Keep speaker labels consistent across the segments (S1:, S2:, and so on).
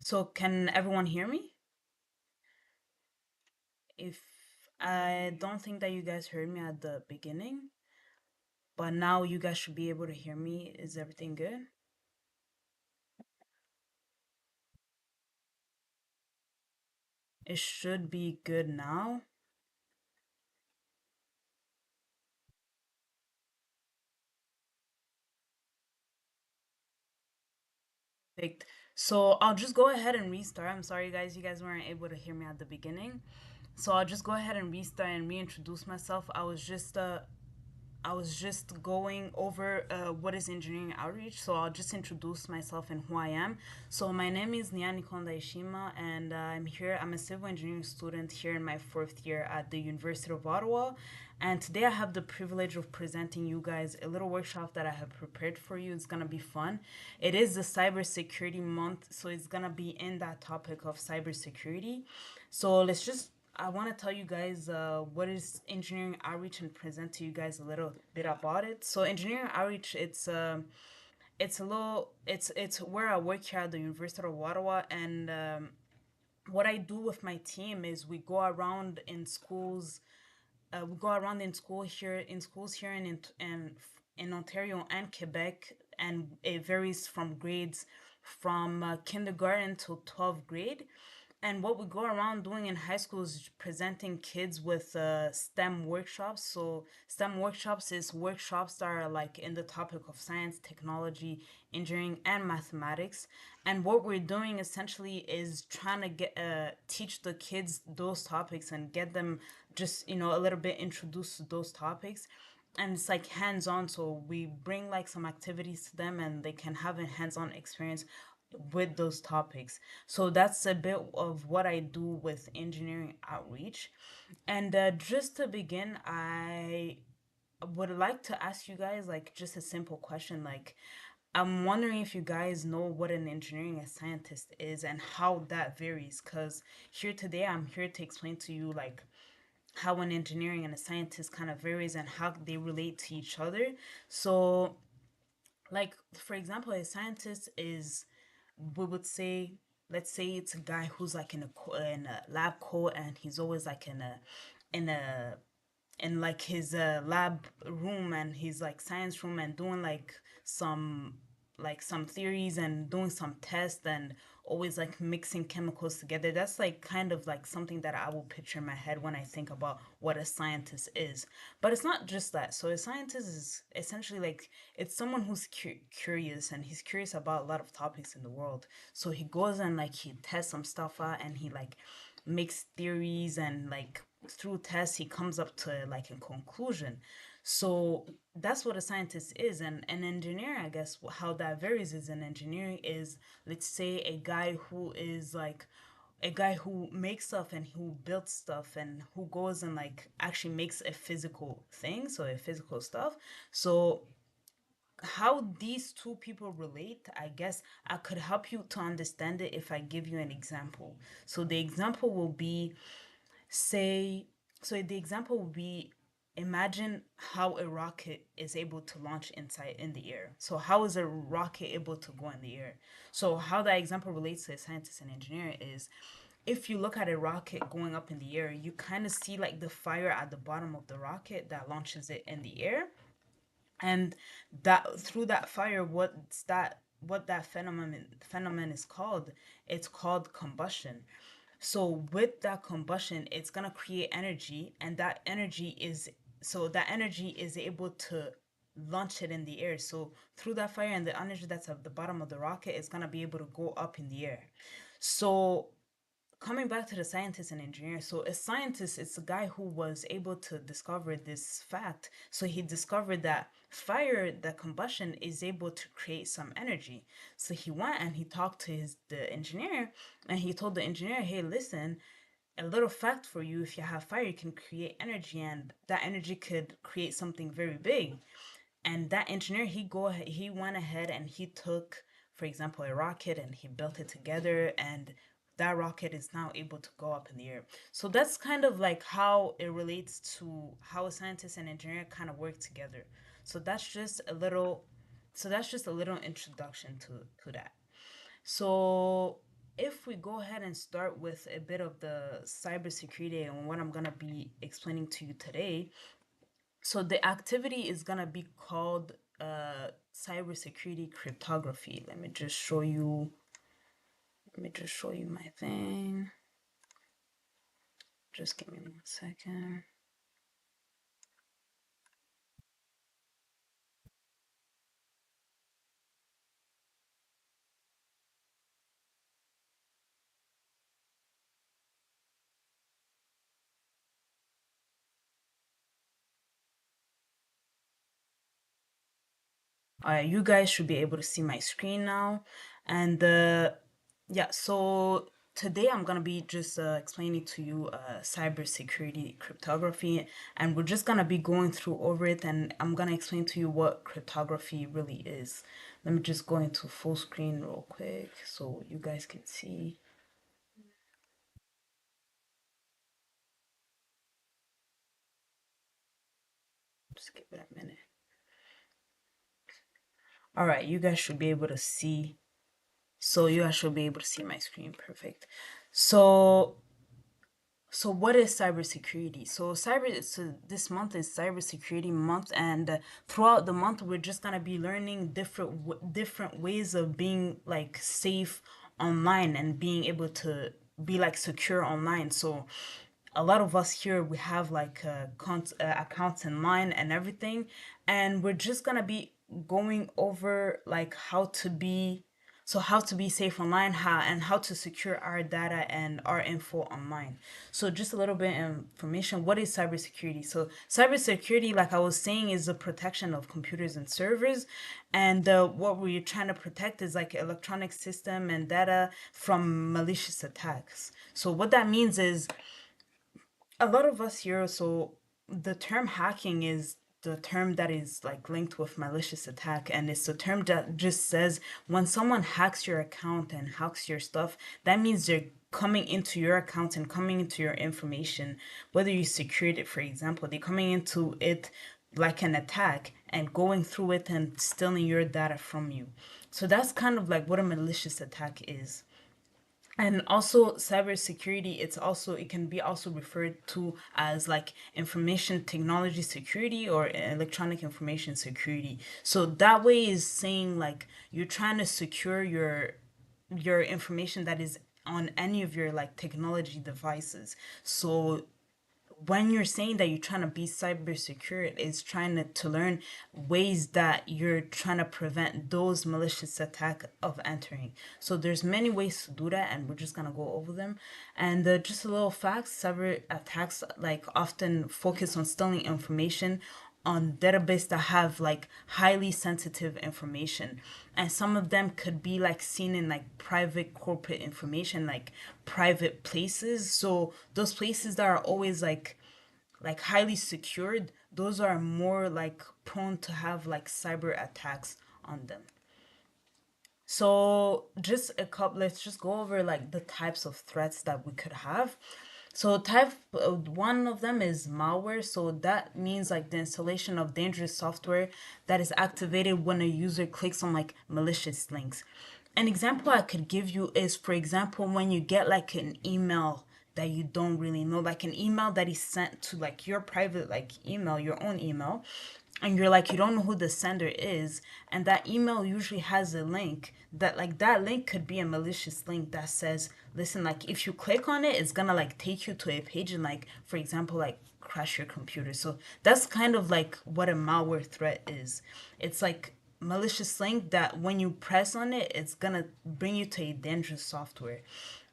S1: So can everyone hear me? If I don't think that you guys heard me at the beginning, but now you guys should be able to hear me. Is everything good? It should be good now. Perfect. So I'll just go ahead and restart. I'm sorry, guys. You guys weren't able to hear me at the beginning. So I'll just go ahead and restart and reintroduce myself. I was just going over what is engineering outreach, so I'll just introduce myself and who I am. So my name is Nyani Kondaishima, and I'm here. I'm a civil engineering student here in my fourth year at the University of Ottawa. And today I have the privilege of presenting you guys a little workshop that I have prepared for you. It's gonna be fun. It is the cybersecurity month, so it's gonna be in that topic of cybersecurity. So I want to tell you guys what is engineering outreach and present to you guys a little bit about it. So engineering outreach, it's where I work here at the University of Ottawa, and what I do with my team is we go around in schools here in Ontario and Quebec, and it varies from grades from kindergarten to 12th grade. And what we go around doing in high school is presenting kids with STEM workshops. So STEM workshops is workshops that are like in the topic of science, technology, engineering, and mathematics. And what we're doing essentially is trying to get teach the kids those topics and get them just a little bit introduced to those topics. And it's like hands-on, so we bring like some activities to them and they can have a hands-on experience with those topics. So that's a bit of what I do with engineering outreach. And just to begin, I would like to ask you guys like just a simple question. Like, I'm wondering if you guys know what an engineering a scientist is and how that varies. Because here today, I'm here to explain to you like how an engineering and a scientist kind of varies and how they relate to each other. So, like for example, a scientist is, we would say, let's say it's a guy who's like in a lab coat, and he's always like in a in like his lab room, and his like science room, and doing some theories and doing some tests, and always like mixing chemicals together. That's like kind of like something that I will picture in my head when I think about what a scientist is. But it's not just that. So a scientist is essentially like it's someone who's curious, and he's curious about a lot of topics in the world. So he goes and like he tests some stuff out, and he like makes theories, and like through tests he comes up to like a conclusion. So that's what a scientist is. And an engineer, I guess how that varies is, an engineer is, let's say, a guy who makes stuff and who builds stuff and who goes and like actually makes a physical thing, so a physical stuff. So how these two people relate, I guess I could help you to understand it if I give you an example. So the example will be, say, so the example would be, imagine how a rocket is able to launch inside in the air. So how is a rocket able to go in the air? So how that example relates to a scientist and engineer is, if you look at a rocket going up in the air, you kind of see like the fire at the bottom of the rocket that launches it in the air. And that through that fire, what that phenomenon is called, it's called combustion. So with that combustion, it's gonna create energy, and that energy is able to launch it in the air. So through that fire and the energy that's at the bottom of the rocket, it's gonna be able to go up in the air. So coming back to the scientist and engineer, so a scientist is a guy who was able to discover this fact. So he discovered that fire, that combustion, is able to create some energy. So he went and he talked to the engineer, and he told the engineer, hey, listen, a little fact for you, if you have fire, you can create energy, and that energy could create something very big. And that engineer, he went ahead and he took, for example, a rocket, and he built it together, and that rocket is now able to go up in the air. So that's kind of like how it relates to how a scientist and engineer kind of work together. So that's just a little so that's just a little introduction to that. So if we go ahead and start with a bit of the cybersecurity and what I'm gonna be explaining to you today, so the activity is gonna be called cybersecurity cryptography. Let me just show you. Let me just show you my thing. Just give me 1 second. You guys should be able to see my screen now. And yeah, so today I'm gonna be just explaining to you cybersecurity cryptography, and we're just gonna be going through over it, and I'm gonna explain to you what cryptography really is. Let me just go into full screen real quick so you guys can see. Just give it a minute. All right, you guys should be able to see. So you guys should be able to see my screen. Perfect. So what is cybersecurity? So this month is cybersecurity month, and throughout the month we're just gonna be learning different ways of being like safe online and being able to be like secure online. So a lot of us here we have like accounts in line and everything, and we're just gonna be going over like how to be safe online, how to secure our data and our info online. So just a little bit of information. What is cybersecurity? So cybersecurity, like I was saying, is the protection of computers and servers, and what we're trying to protect is like electronic system and data from malicious attacks. So what that means is a lot of us here, so the term hacking is the term that is like linked with malicious attack, and it's the term that just says when someone hacks your account and hacks your stuff, that means they're coming into your account and coming into your information, whether you secured it, for example, they're coming into it like an attack and going through it and stealing your data from you. So that's kind of like what a malicious attack is. And also cybersecurity, it can be also referred to as like information technology security or electronic information security. So that way is saying like you're trying to secure your information that is on any of your like technology devices. So when you're saying that you're trying to be cyber secure, it's trying to learn ways that you're trying to prevent those malicious attack of entering. So there's many ways to do that, and we're just gonna go over them. And just a little facts: cyber attacks like often focus on stealing information on database that have like highly sensitive information, and some of them could be like seen in like private corporate information, like private places. So those places that are always like highly secured, those are more like prone to have like cyber attacks on them. So just a couple, let's just go over like the types of threats that we could have. So type one of them is malware. So that means like the installation of dangerous software that is activated when a user clicks on like malicious links. An example I could give you is, for example, when you get like an email that you don't really know, like an email that is sent to like your private like email, your own email, and you're like you don't know who the sender is, and that email usually has a link that like that link could be a malicious link that says, listen, like if you click on it, it's gonna like take you to a page and like for example like crash your computer. So that's kind of like what a malware threat is. It's like malicious link that when you press on it, it's gonna bring you to a dangerous software.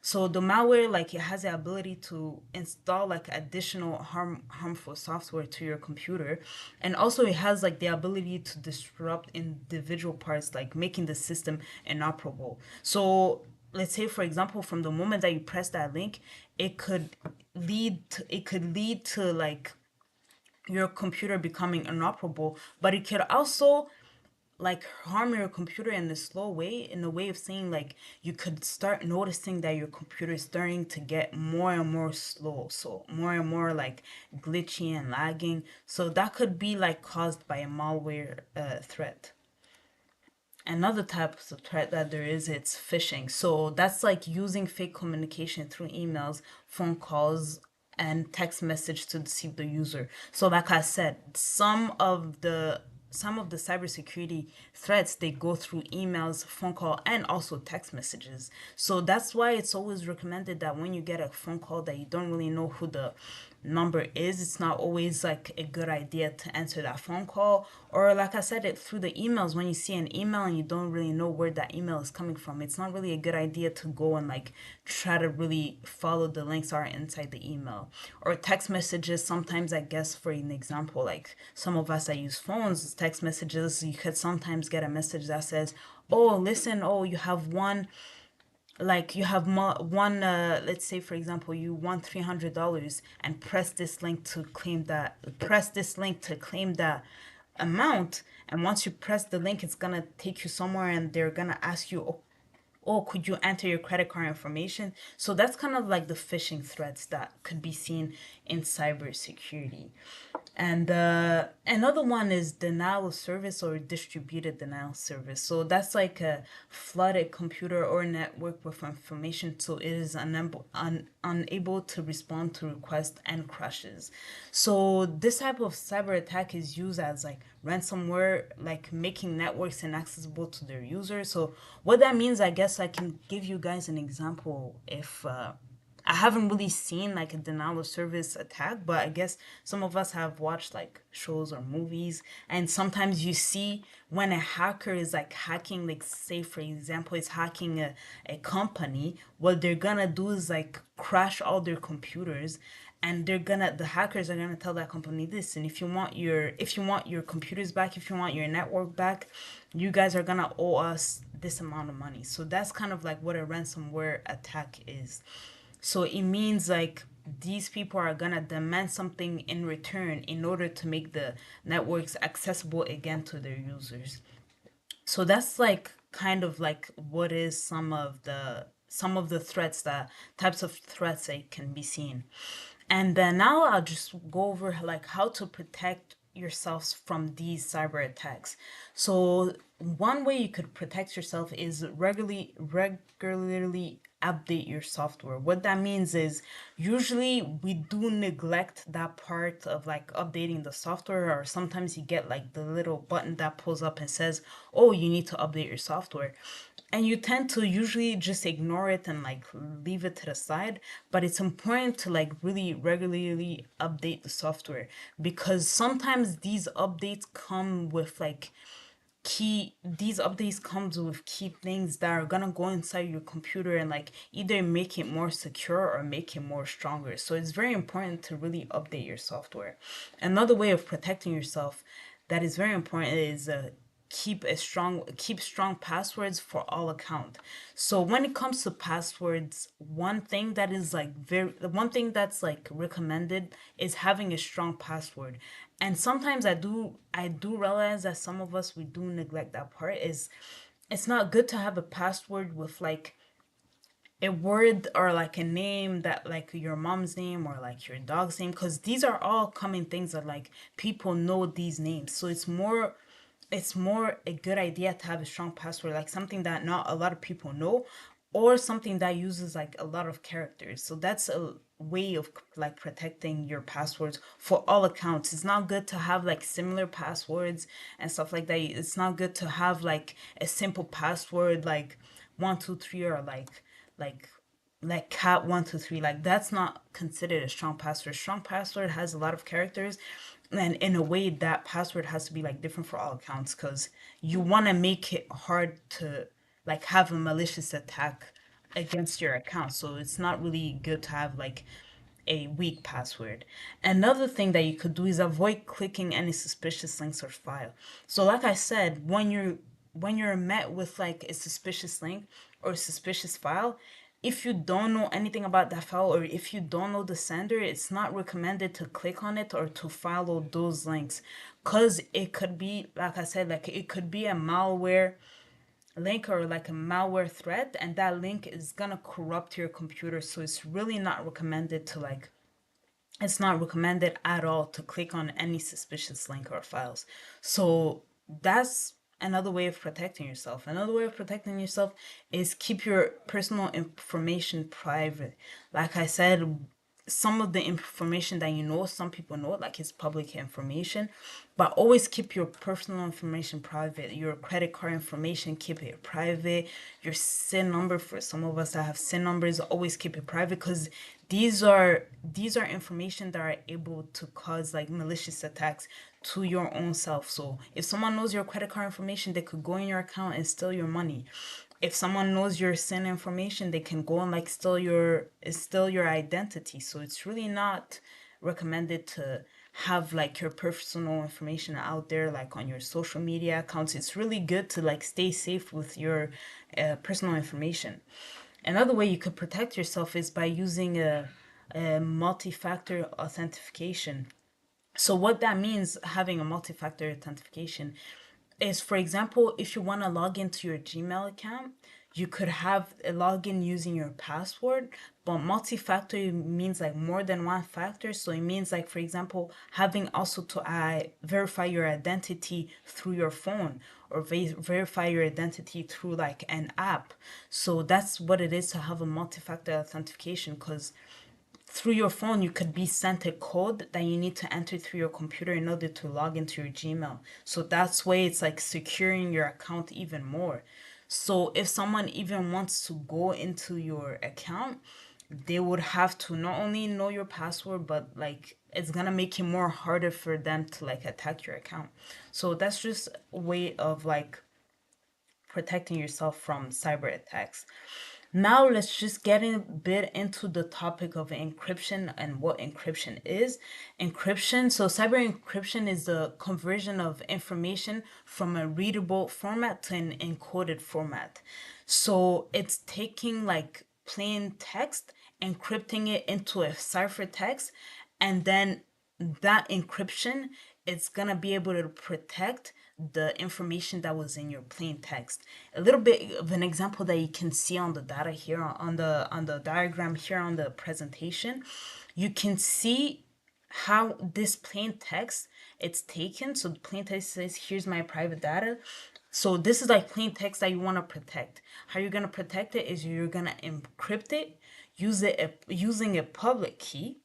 S1: So the malware, like it has the ability to install like additional harmful software to your computer, and also it has like the ability to disrupt individual parts, like making the system inoperable. So let's say, for example, from the moment that you press that link, it could lead to like your computer becoming inoperable, but it could also like harm your computer in a slow way, in a way of saying like you could start noticing that your computer is starting to get more and more slow, so more and more like glitchy and lagging. So that could be like caused by a malware threat. Another type of threat that there is, it's phishing. So that's like using fake communication through emails, phone calls, and text message to deceive the user. So like I said, some of the cybersecurity threats, they go through emails, phone call, and also text messages. So that's why it's always recommended that when you get a phone call that you don't really know who the number is, it's not always like a good idea to answer that phone call. Or like I said, it through the emails, when you see an email and you don't really know where that email is coming from, it's not really a good idea to go and like try to really follow the links are inside the email. Or text messages, sometimes, I guess, for an example, like some of us that use phones, text messages, you could sometimes get a message that says, oh, listen, oh, you have one, like you have one, let's say for example you won $300, and press this link to claim that amount. And once you press the link, it's gonna take you somewhere and they're gonna ask you, oh, could you enter your credit card information? So that's kind of like the phishing threats that could be seen in cybersecurity. And another one is denial of service or distributed denial of service. So that's like a flooded computer or network with information, so it is unable to respond to requests and crashes. So this type of cyber attack is used as like ransomware, like making networks inaccessible to their users. So what that means, I guess I can give you guys an example. If I haven't really seen like a denial of service attack, but I guess some of us have watched like shows or movies, and sometimes you see when a hacker is like hacking, like say for example, it's hacking a company, what they're gonna do is like crash all their computers, and the hackers are gonna tell that company this, and if you want your computers back, if you want your network back, you guys are gonna owe us this amount of money. So that's kind of like what a ransomware attack is. So it means like these people are gonna demand something in return in order to make the networks accessible again to their users. So that's like kind of like what is some of the threats, that types of threats that can be seen. And then now I'll just go over like how to protect yourselves from these cyber attacks. So one way you could protect yourself is regularly update your software. What that means is usually we do neglect that part of like updating the software, or sometimes you get like the little button that pulls up and says, "Oh, you need to update your software." And you tend to usually just ignore it and like leave it to the side. But it's important to like really regularly update the software, because sometimes these updates comes with key things that are gonna go inside your computer and like either make it more secure or make it more stronger. So it's very important to really update your software. Another way of protecting yourself that is very important is keep strong passwords for all accounts. So when it comes to passwords, one thing that's like recommended is having a strong password. And sometimes I do realize that some of us, we do neglect that part. Is It's not good to have a password with like a word or like a name that like your mom's name or like your dog's name, because these are all common things that like people know these names. So it's more a good idea to have a strong password, like something that not a lot of people know, or something that uses like a lot of characters. So that's a way of like protecting your passwords for all accounts. It's not good to have like similar passwords and stuff like that. It's not good to have like a simple password like 123, or like cat 123. Like that's not considered a strong password. Strong password has a lot of characters, and in a way that password has to be like different for all accounts, because you want to make it hard to like have a malicious attack against your account. So it's not really good to have like a weak password. Another thing that you could do is avoid clicking any suspicious links or file. So like I said, when you're met with like a suspicious link or a suspicious file, if you don't know anything about that file, or if you don't know the sender, it's not recommended to click on it or to follow those links, because it could be, like I said, like it could be a malware link or like a malware threat, and that link is gonna corrupt your computer. So it's not recommended at all to click on any suspicious link or files. So that's another way of protecting yourself. Another way of protecting yourself is keep your personal information private. Like I said, some of the information that you know, some people know, like it's public information, but always keep your personal information private. Your credit card information, keep it private. Your SIN number, for some of us that have SIN numbers, always keep it private, because these are information that are able to cause like malicious attacks to your own self. So if someone knows your credit card information, they could go in your account and steal your money. If someone knows your SIN information, they can go and like steal your identity. So it's really not recommended to have like your personal information out there, like on your social media accounts. It's really good to like stay safe with your personal information. Another way you could protect yourself is by using a multi-factor authentication. So what that means, having a multi-factor authentication, is, for example, if you want to log into your Gmail account, you could have a login using your password, but multi-factor means like more than one factor. So it means like, for example, having also to verify your identity through your phone, or verify your identity through like an app. So that's what it is to have a multi-factor authentication, because through your phone you could be sent a code that you need to enter through your computer in order to log into your Gmail. So that's why it's like securing your account even more. So if someone even wants to go into your account, they would have to not only know your password, but like it's gonna make it more harder for them to like attack your account. So that's just a way of like protecting yourself from cyber attacks. Now let's just get a bit into the topic of encryption and what encryption is. Encryption, so cyber encryption is the conversion of information from a readable format to an encoded format. So it's taking like plain text, encrypting it into a ciphertext, and then that encryption is gonna be able to protect the information that was in your plain text. A little bit of an example that you can see on the data here, on the diagram here on the presentation, you can see how this plain text it's taken. So the plain text says, here's my private data. So this is like plain text that you want to protect. How you're going to protect it is you're going to encrypt it, using a public key,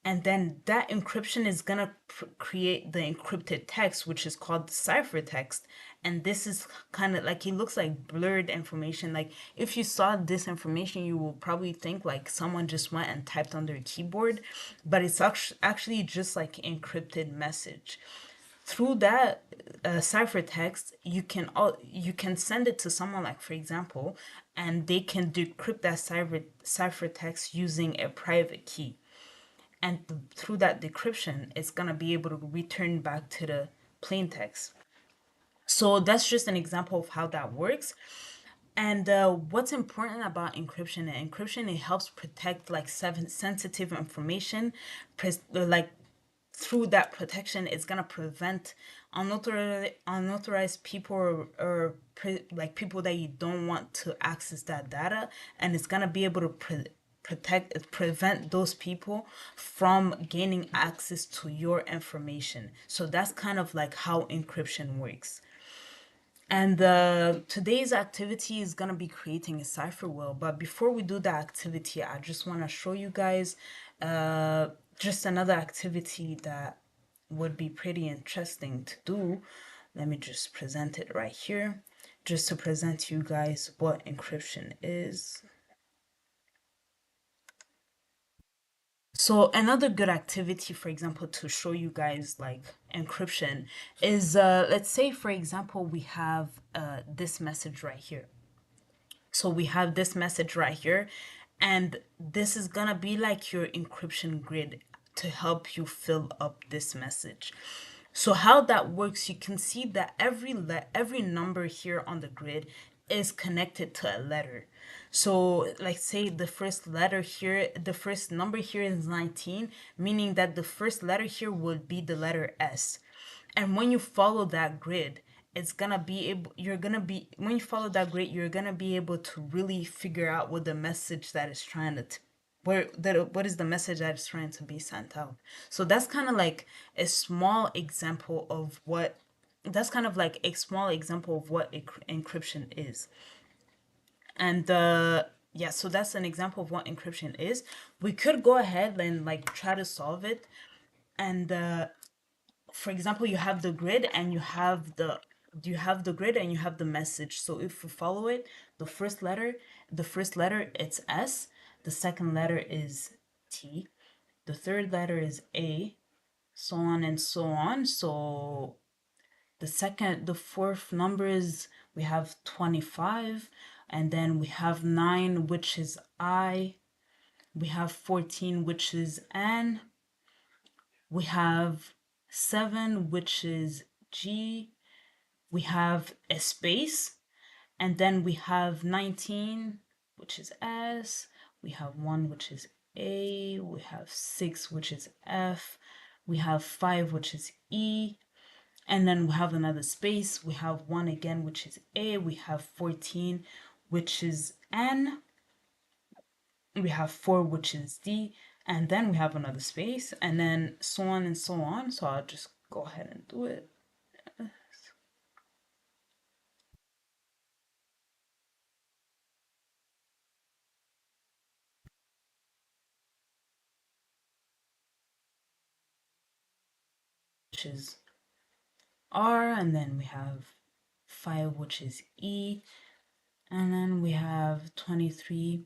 S1: and then that encryption is gonna create the encrypted text, which is called the ciphertext. And this is kind of like, it looks like blurred information. Like if you saw this information, you will probably think like someone just went and typed on their keyboard, but it's actually just like encrypted message. Through that ciphertext, you can send it to someone, like for example, and they can decrypt that ciphertext using a private key. And through that decryption, it's gonna be able to return back to the plain text. So that's just an example of how that works. And what's important about encryption, it helps protect like sensitive information. Like through that protection, it's gonna prevent unauthorized people, like people that you don't want to access that data, and it's gonna be able to prevent those people from gaining access to your information. So that's kind of like how encryption works. And today's activity is gonna be creating a cipher will. But before we do the activity, I just want to show you guys uh, just another activity that would be pretty interesting to do. Let me just present it right here, just to present you guys what encryption is. So another good activity, for example, to show you guys like encryption is, let's say, for example, we have this message right here. So we have this message right here, and this is gonna be like your encryption grid to help you fill up this message. So how that works, you can see that every number here on the grid is connected to a letter. So like say the first letter here, the first number here is 19, meaning that the first letter here would be the letter S. And when you follow that grid, it's gonna be able you're gonna be when you follow that grid, you're gonna be able to really figure out what the message that is trying to what is the message that is trying to be sent out. So that's kind of like a small example of what that's kind of like a small example of what encryption is. And yeah, so that's an example of what encryption is. We could go ahead and like try to solve it. And for example, you have the grid and you have the grid and you have the message. So if you follow it, the first letter it's S, the second letter is T, the third letter is A, so on and so on. So the fourth number is, we have 25, and then we have 9, which is I, we have 14, which is N, we have 7, which is G, we have a space, and then we have 19, which is S, we have 1, which is A, we have 6, which is F, we have 5, which is E, and then we have another space. We have 1 again, which is A. We have 14, which is N. We have 4, which is D. And then we have another space, and then so on and so on. So I'll just go ahead and do it. Which is R, and then we have 5, which is E, and then we have 23,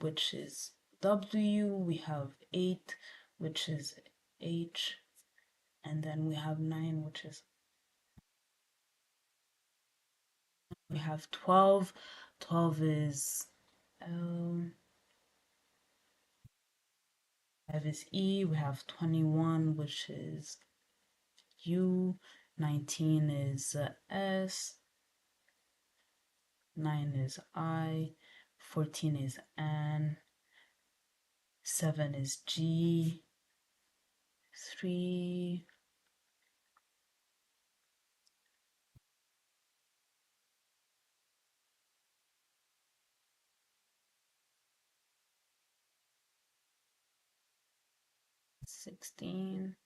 S1: which is W. We have 8, which is H, and then we have 9, which is, we have 12. 12 is L. 5 is E. We have 21, which is U. 19 is S. 9 is I. 14 is N. 7 is G. 3. 16.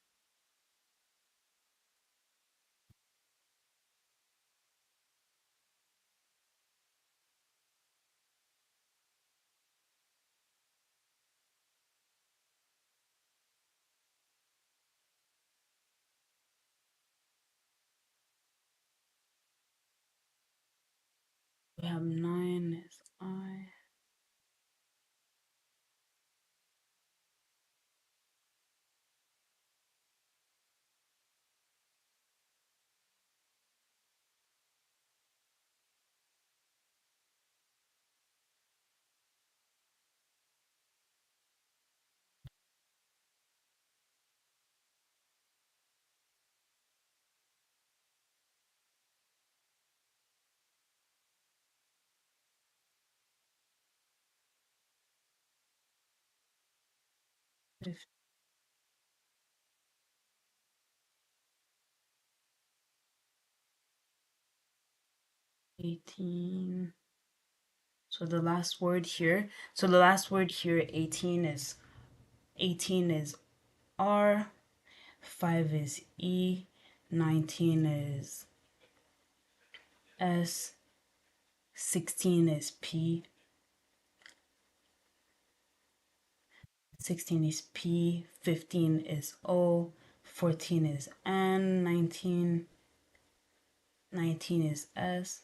S1: We have 9 is I. Fif- 18. So the last word here, 18 is R. 5 is E. 19 is S. 16 is P. 16 is P. 15 is O. 14 is N. 19 is S.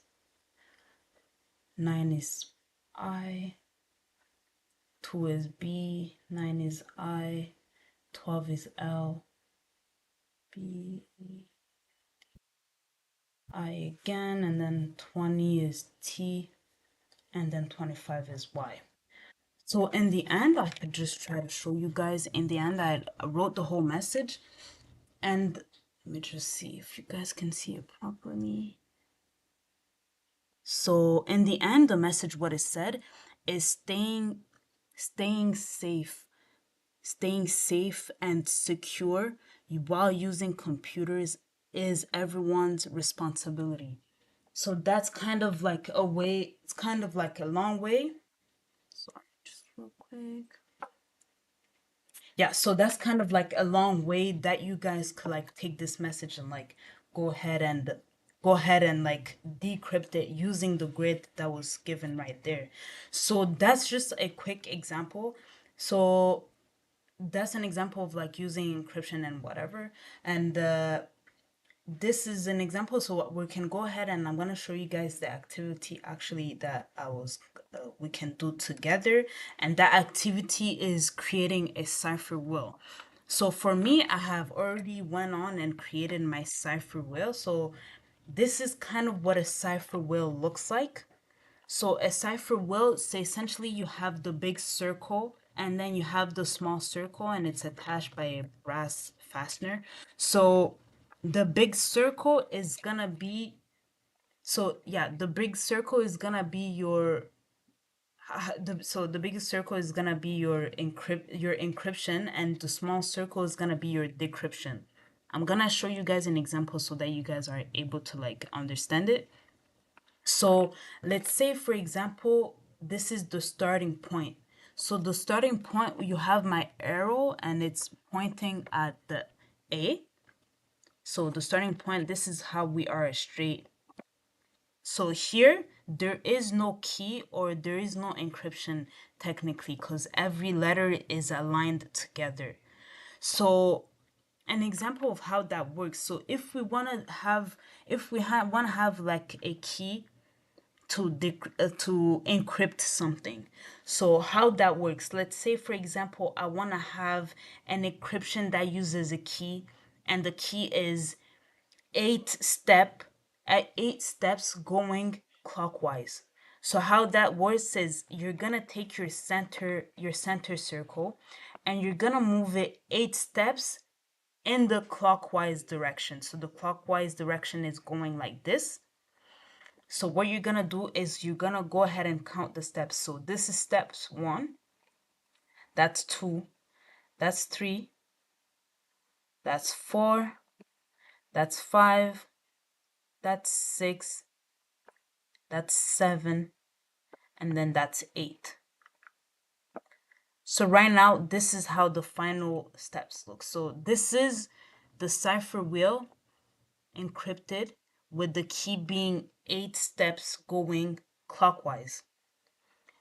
S1: 9 is I. 2 is B. 9 is I. 12 is L. B. I again. And then 20 is T. And then 25 is Y. So in the end, I could just try to show you guys. In the end, I wrote the whole message. And let me just see if you guys can see it properly. So in the end, the message, what it said is staying safe, staying safe and secure while using computers is everyone's responsibility. So that's kind of like a way, it's kind of like a long way. Sorry, just real quick. Yeah, so that's kind of like a long way that you guys could like take this message and like go ahead and go ahead and like decrypt it using the grid that was given right there. So that's just a quick example. So that's an example of like using encryption and whatever. And this is an example. So what we can go ahead and I'm gonna show you guys the activity actually that we can do together. And that activity is creating a cipher wheel. So for me, I have already went on and created my cipher wheel. So this is kind of what a cipher wheel looks like. So a cipher wheel, say essentially you have the big circle and then you have the small circle and it's attached by a brass fastener. So the big circle is gonna be, so yeah, the big circle is gonna be your so the biggest circle is gonna be your encryption, and the small circle is gonna be your decryption. I'm gonna show you guys an example so that you guys are able to like understand it. So let's say, for example, this is the starting point. So the starting point, you have my arrow and it's pointing at the A. So the starting point, this is how we are straight. So here, there is no key or there is no encryption technically because every letter is aligned together. So an example of how that works. So if we want to have, if we want to have like a key to encrypt something. So how that works, let's say for example, I want to have an encryption that uses a key, and the key is 8 steps going clockwise. So how that works is you're gonna take your center circle and you're gonna move it 8 steps in the clockwise direction. So the clockwise direction is going like this. So what you're gonna do is you're gonna go ahead and count the steps. So this is steps one, that's two, that's three, that's four, that's five, that's six, that's seven, and then that's eight. So right now, this is how the final steps look. So this is the cipher wheel encrypted with the key being 8 steps going clockwise.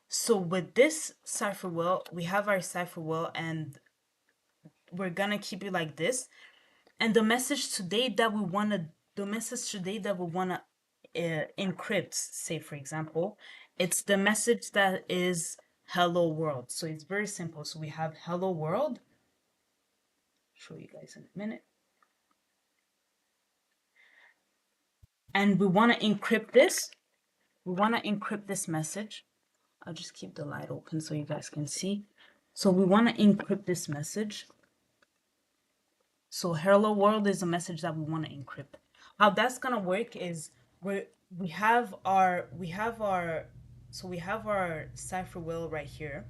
S1: So with this cipher wheel, we have our cipher wheel and we're gonna keep it like this. And the message today that we wanna encrypt, say for example, it's the message that is hello world. So it's very simple. So we have hello world. Show you guys in a minute. And we wanna encrypt this. We wanna encrypt this message. I'll just keep the light open so you guys can see. So we wanna encrypt this message. So hello world is a message that we want to encrypt. How that's gonna work is we have our cipher wheel right here,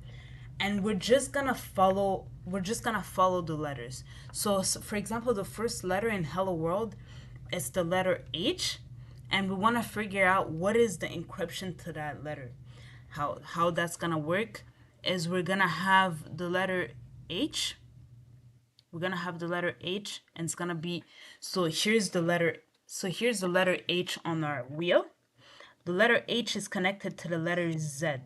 S1: and we're just gonna follow the letters. So for example, the first letter in hello world is the letter H, and we want to figure out what is the encryption to that letter. How that's gonna work is we're gonna have the letter H, and it's gonna be, here's the letter H on our wheel. The letter H is connected to the letter Z.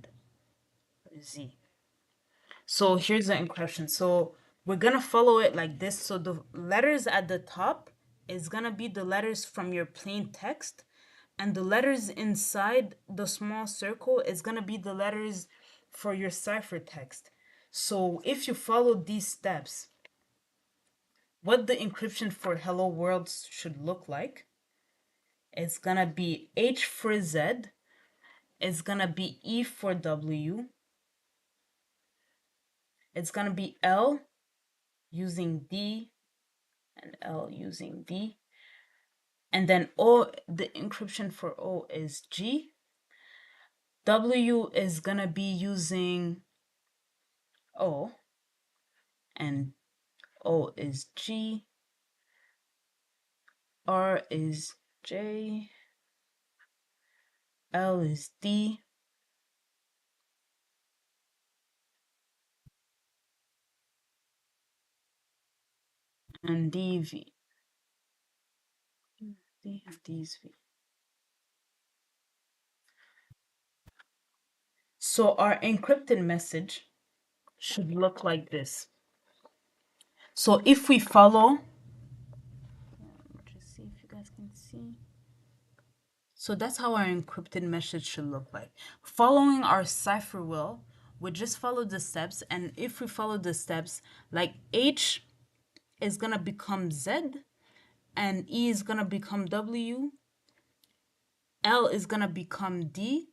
S1: So here's the encryption. So we're gonna follow it like this. So the letters at the top is gonna be the letters from your plain text, and the letters inside the small circle is gonna be the letters for your ciphertext. So if you follow these steps, what the encryption for hello world should look like, it's gonna be H for Z, it's gonna be E for W, it's gonna be L using D and L using D, and then O, the encryption for O is G. W is gonna be using O, and O is G. R is J. L is D. And D V. D and D is V. So our encrypted message should look like this. So if we follow, just see if you guys can see. So that's how our encrypted message should look like. Following our cipher will, we just follow the steps, and if we follow the steps, like H is gonna become Z, and E is gonna become W, L is gonna become D,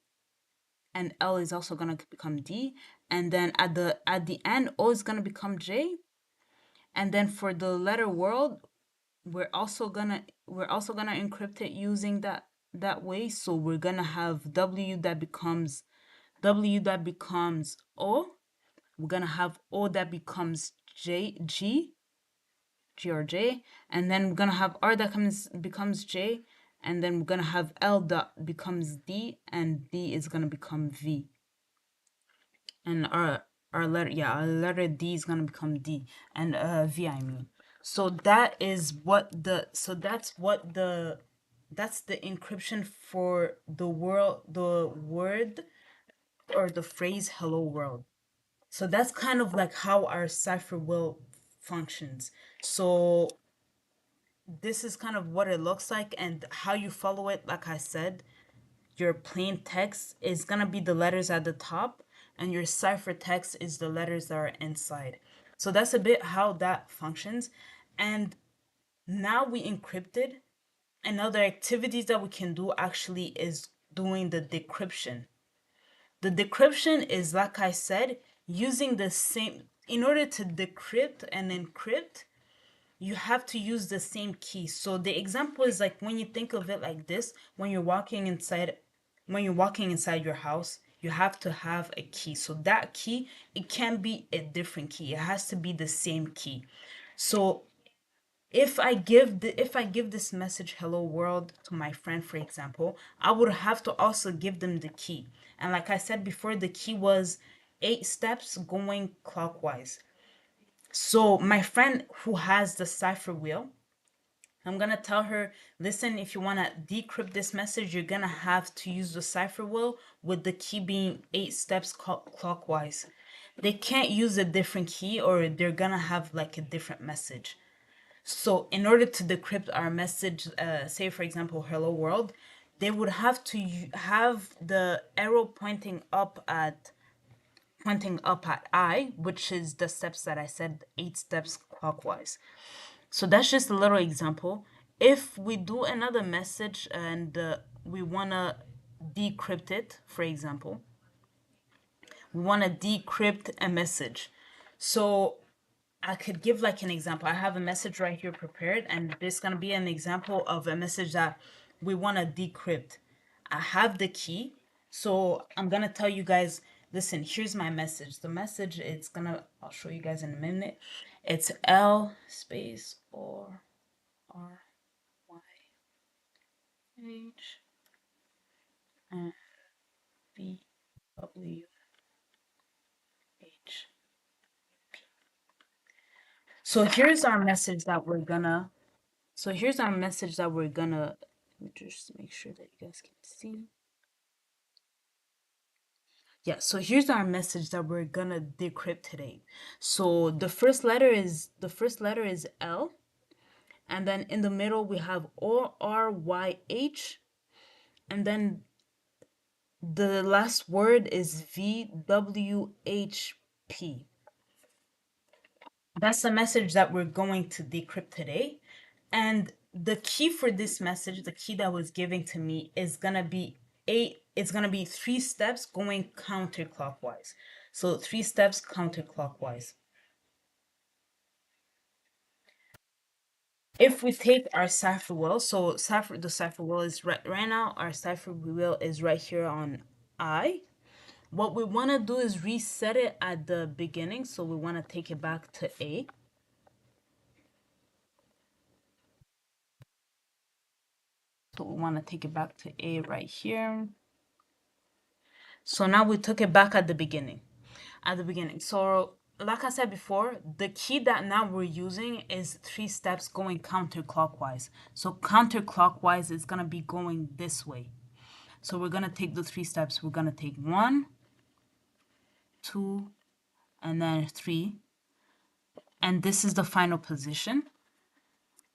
S1: and L is also gonna become D, and then at the end, O is gonna become J, and then for the letter world, we're also gonna encrypt it using that way. So we're gonna have W that becomes O. We're gonna have O that becomes G or J, and then we're gonna have R that becomes J, and then we're gonna have L that becomes D, and D is gonna become V, and our letter D is gonna become D, and V, I mean. So that's the encryption for the word or the phrase "hello world." So that's kind of like how our cipher will functions. So this is kind of what it looks like and how you follow it. Like I said, your plain text is gonna be the letters at the top, and your cipher text is the letters that are inside. So that's a bit how that functions. And now we encrypted. Another activities that we can do actually is doing the decryption. The decryption is, like I said, using the same, in order to decrypt and encrypt, you have to use the same key. So the example is like when you think of it like this, when you're walking inside your house, you have to have a key. So that key, it can be a different key. It has to be the same key. So if I give this message "hello world" to my friend, for example, I would have to also give them the key. And like I said before, the key was 8 steps going clockwise. So my friend who has the cipher wheel, I'm gonna tell her, listen, if you wanna decrypt this message, you're gonna have to use the cipher wheel with the key being 8 steps clockwise. They can't use a different key or they're gonna have like a different message. So in order to decrypt our message, say for example, "hello world," they would have to have the arrow pointing up at I, which is the steps that I said, 8 steps clockwise. So that's just a little example. If we do another message and we want to decrypt it, for example, we want to decrypt a message. So I could give like an example. I have a message right here prepared, and this is going to be an example of a message that we want to decrypt. I have the key. So I'm going to tell you guys, listen, here's my message. The message, I'll show you guys in a minute. It's L space or R Y H and V W H. So here's our message that we're gonna. So here's our message that we're gonna. Let me just make sure that you guys can see. Yeah. So here's our message that we're gonna decrypt today. So the first letter is L, and then in the middle we have O R Y H, and then the last word is V W H P. That's the message that we're going to decrypt today. And the key for this message, the key that was given to me, is gonna be it's gonna be 3 steps going counterclockwise. So 3 steps counterclockwise. If we take our cipher wheel, so the cipher wheel is right now, our cipher wheel is right here on I. What we want to do is reset it at the beginning. So we want to take it back to A. So we want to take it back to A right here. So now we took it back at the beginning. So like I said before, the key that now we're using is 3 steps going counterclockwise. So counterclockwise is gonna be going this way. So we're gonna take the 3 steps. We're gonna take 1, 2, and then 3. And this is the final position.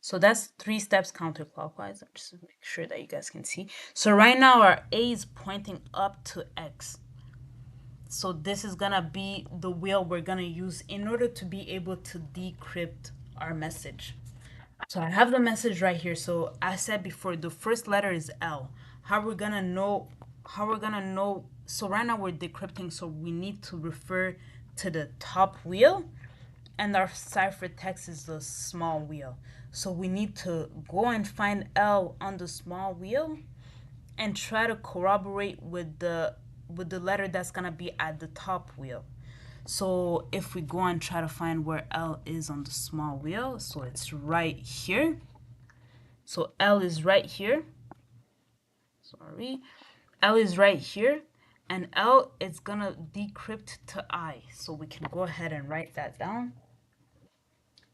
S1: So that's 3 steps counterclockwise. Just make sure that you guys can see. So right now our A is pointing up to X. So this is gonna be the wheel we're gonna use in order to be able to decrypt our message. So I have the message right here. So I said before, the first letter is L. How we're gonna know, so right now we're decrypting, so we need to refer to the top wheel, and our ciphertext is the small wheel. So we need to go and find L on the small wheel and try to corroborate with the letter that's gonna be at the top wheel. So if we go and try to find where L is on the small wheel, so it's right here. So L is right here. Sorry. L is right here. And L is gonna decrypt to I. So we can go ahead and write that down.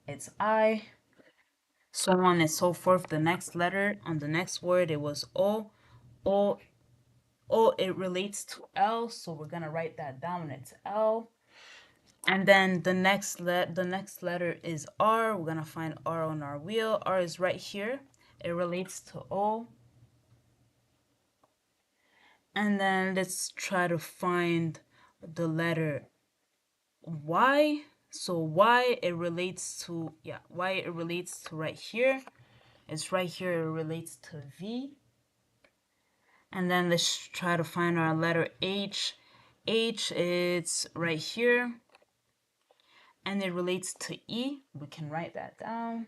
S1: It's I. So on and so forth. The next letter on the next word, it was O. O, O, it relates to L. So we're gonna write that down. It's L. And then the next letter is R. We're gonna find R on our wheel. R is right here. It relates to O. And then let's try to find the letter Y. So Y, it relates to, Y, it relates to right here. It's right here, it relates to V. And then let's try to find our letter H. H, it's right here. And it relates to E. We can write that down.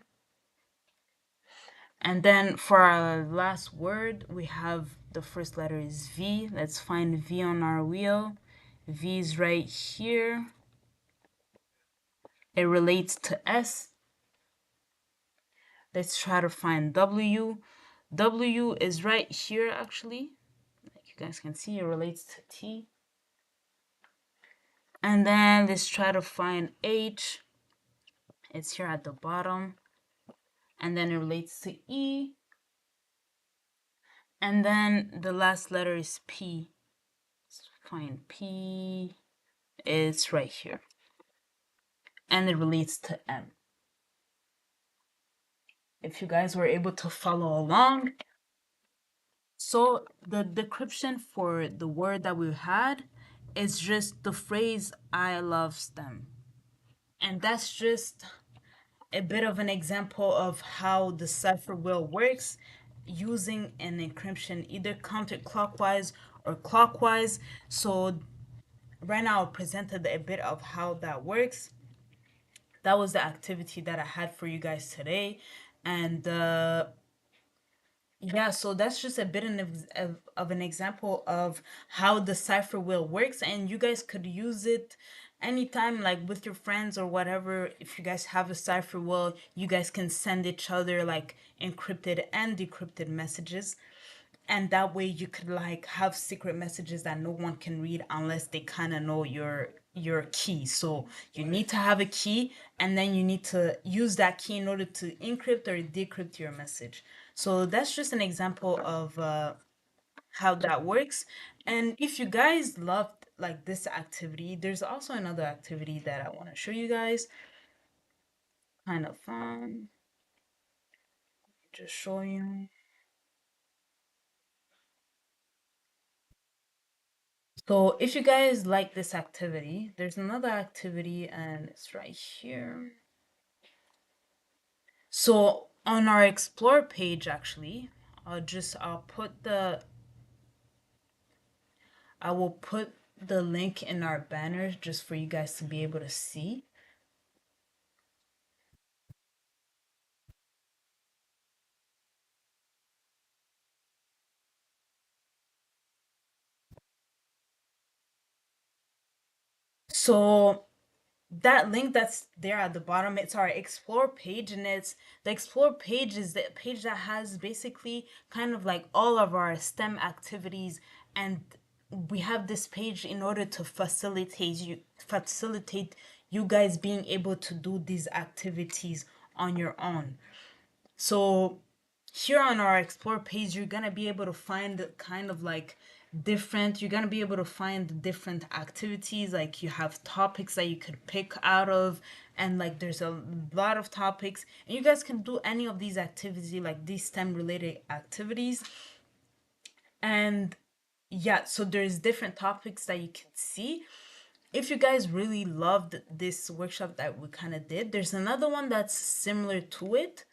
S1: And then for our last word, we have the first letter is V. Let's find V on our wheel. V is right here. It relates to S. Let's try to find W. W is right here, actually. Like you guys can see, it relates to T. And then let's try to find H. It's here at the bottom. And then it relates to E. And then the last letter is P. Let's find P. It's right here. And it relates to M. If you guys were able to follow along. So the decryption for the word that we had is just the phrase, I love STEM. And that's just a bit of an example of how the cipher wheel works using an encryption, either counterclockwise or clockwise. So right now I presented a bit of how that works. That was the activity that I had for you guys today. And yeah, so that's just a bit of an example of how the cipher wheel works, and you guys could use it anytime, like with your friends or whatever. If you guys have a cipher wheel, you guys can send each other like encrypted and decrypted messages, and that way you could like have secret messages that no one can read unless they kind of know your key. So you need to have a key, and then you need to use that key in order to encrypt or decrypt your message. So that's just an example of how that works. And if you guys loved like this activity, there's also another activity that I want to show you guys. Kind of fun. Just show you. So if you guys like this activity, there's another activity and it's right here. So on our explore page, actually, I will put the link in our banner just for you guys to be able to see. So that link that's there at the bottom, it's our explore page, and it's the explore page is the page that has basically kind of like all of our STEM activities, and we have this page in order to facilitate you guys being able to do these activities on your own. So here on our explore page, you're gonna be able to find kind of like different, you're gonna be able to find different activities. Like you have topics that you could pick out of, and like there's a lot of topics, and you guys can do any of these activities, like these STEM related activities. And yeah, so there's different topics that you can see. If you guys really loved this workshop that we kind of did, there's another one that's similar to it,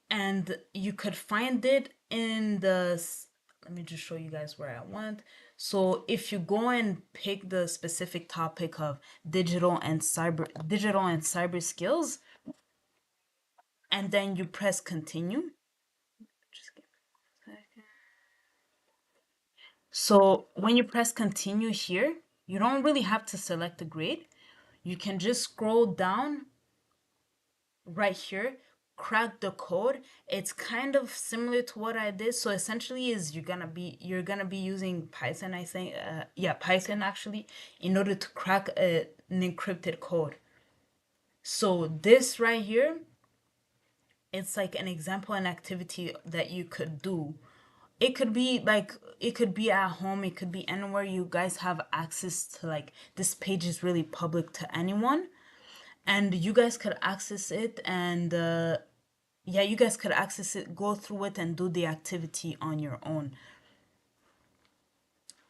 S1: and you could find it in let me just show you guys where I went. So if you go and pick the specific topic of digital and cyber skills, and then you press continue. Just give me 1 second. So when you press continue here, you don't really have to select a grade. You can just scroll down right here, crack the code. It's kind of similar to what I did. So essentially is you're gonna be using Python, I think. Yeah, Python actually, in order to crack an encrypted code. So this right here, it's like an example, an activity that you could do. It could be like, it could be at home, it could be anywhere you guys have access to. Like this page is really public to anyone, and you guys could access it. And yeah, you guys could access it, go through it, and do the activity on your own.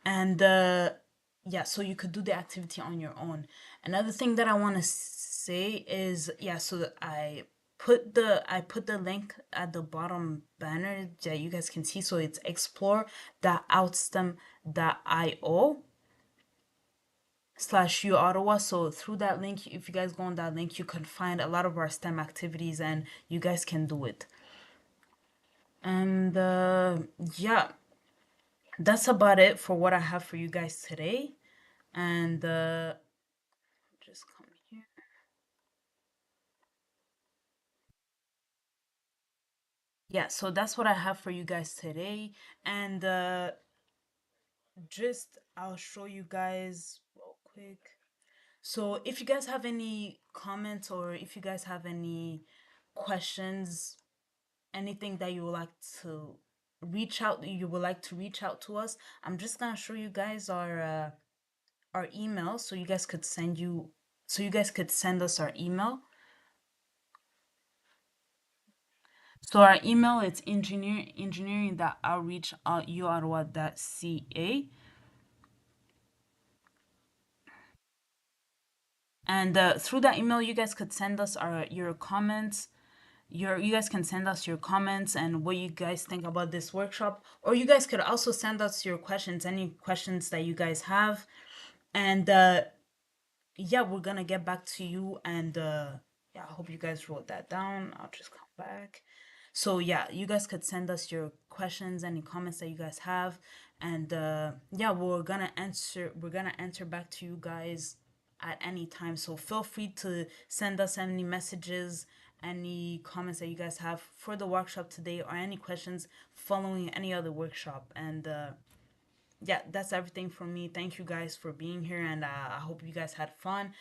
S1: And yeah, so you could do the activity on your own. Another thing that I want to say is, yeah, so that I put the link at the bottom banner that you guys can see. So it's explore.outstem.io/U Ottawa. So through that link, if you guys go on that link, you can find a lot of our STEM activities, and you guys can do it. And yeah, that's about it for what I have for you guys today. And just come here. Yeah, so that's what I have for you guys today. And just I'll show you guys real quick. So if you guys have any comments, or if you guys have any questions, anything that you would like to reach out to us, I'm just gonna show you guys our email, so you guys could send us our email. So our email is engineering.outreach@uottawa.ca. And through that email, you guys could send us your comments. You guys can send us your comments and what you guys think about this workshop, or you guys could also send us your questions, any questions that you guys have. And yeah, we're gonna get back to you. And yeah, I hope you guys wrote that down. I'll just come back. So yeah, you guys could send us your questions, any comments that you guys have. And yeah, we're gonna answer back to you guys at any time. So feel free to send us any messages, any comments that you guys have for the workshop today, or any questions following any other workshop. And yeah, that's everything from me. Thank you guys for being here, and I hope you guys had fun.